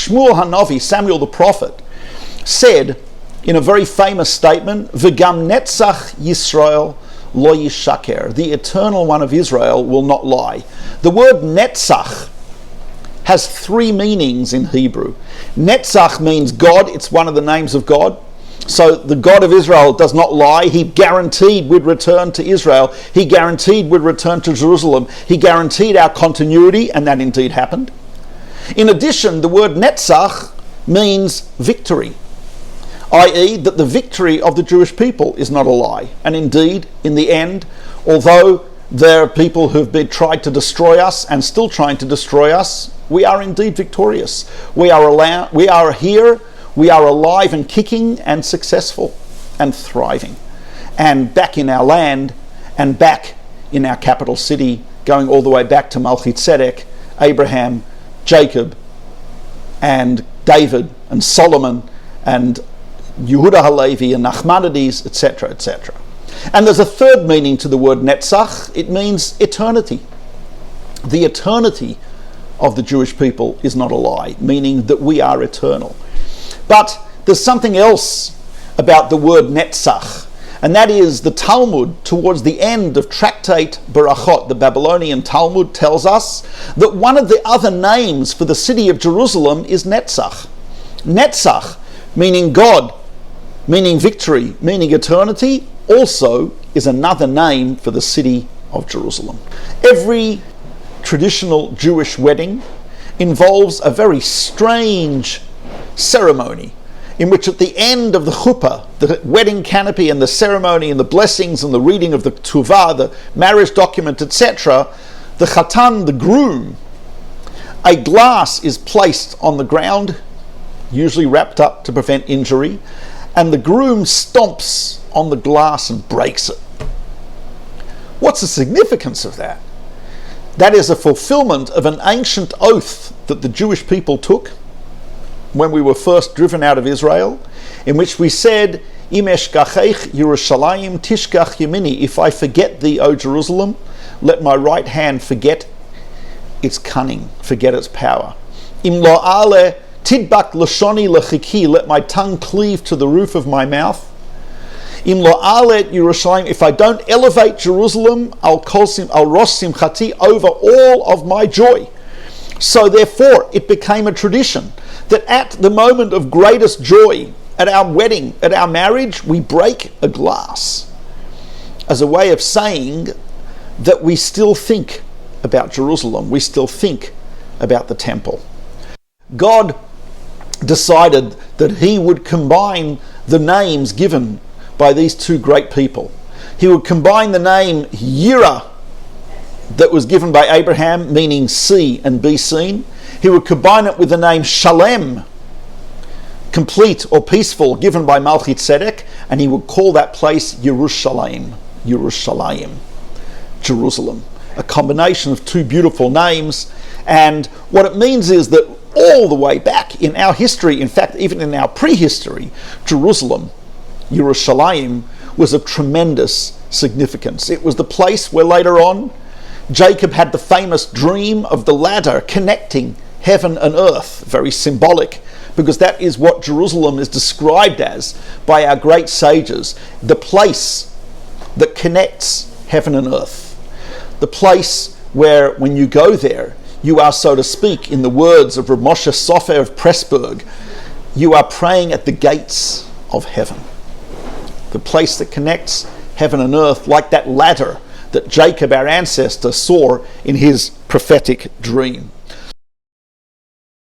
Shmuel Hanavi, Samuel the prophet, said in a very famous statement, V'gam netzach Yisrael lo yishaker, the eternal one of Israel will not lie. The word netzach has three meanings in Hebrew. Netzach means God, it's one of the names of God. So the God of Israel does not lie. He guaranteed we'd return to Israel. He guaranteed we'd return to Jerusalem. He guaranteed our continuity, and that indeed happened. In addition, the word netzach means victory, i.e. that the victory of the Jewish people is not a lie. And indeed, in the end, although there are people who've been tried to destroy us and still trying to destroy us, we are indeed victorious. We are here, we are alive and kicking and successful and thriving, and back in our land and back in our capital city, going all the way back to Melchizedek, Abraham, Jacob, and David, and Solomon, and Yehuda Halevi, and Nachmanides, etc., etc. And there's a third meaning to the word netzach. It means eternity. The eternity of the Jewish people is not a lie, meaning that we are eternal. But there's something else about the word netzach, and that is the Talmud, towards the end of Tractate Berachot, the Babylonian Talmud, tells us that one of the other names for the city of Jerusalem is Netzach. Netzach, meaning God, meaning victory, meaning eternity, also is another name for the city of Jerusalem. Every traditional Jewish wedding involves a very strange ceremony in which at the end of the chuppah, the wedding canopy and the ceremony and the blessings and the reading of the tuvah, the marriage document, etc., the chatan, the groom, a glass is placed on the ground, usually wrapped up to prevent injury, and the groom stomps on the glass and breaks it. What's the significance of that? That is a fulfillment of an ancient oath that the Jewish people took when we were first driven out of Israel, in which we said, Im eshkachech Yerushalayim tishkach yemini, if I forget thee, O Jerusalem, let my right hand forget its cunning, forget its power. Im lo ale tidbak lashoni lechiki, let my tongue cleave to the roof of my mouth. Im lo ale Yerushalayim, if I don't elevate Jerusalem, I'll rosh simchati, over all of my joy. So therefore, it became a tradition that at the moment of greatest joy, at our wedding, at our marriage, we break a glass as a way of saying that we still think about Jerusalem, we still think about the temple. God decided that he would combine the names given by these two great people. He would combine the name Yirah, that was given by Abraham, meaning see and be seen. He would combine it with the name Shalem, complete or peaceful, given by Melchizedek, and he would call that place Yerushalayim, Jerusalem. A combination of two beautiful names, and what it means is that all the way back in our history, in fact even in our prehistory, Jerusalem, Yerushalayim, was of tremendous significance. It was the place where later on Jacob had the famous dream of the ladder connecting heaven and earth, very symbolic, because that is what Jerusalem is described as by our great sages, the place that connects heaven and earth, the place where when you go there, you are, so to speak, in the words of Rav Moshe Sofer of Pressburg, you are praying at the gates of heaven, the place that connects heaven and earth, like that ladder that Jacob, our ancestor, saw in his prophetic dream.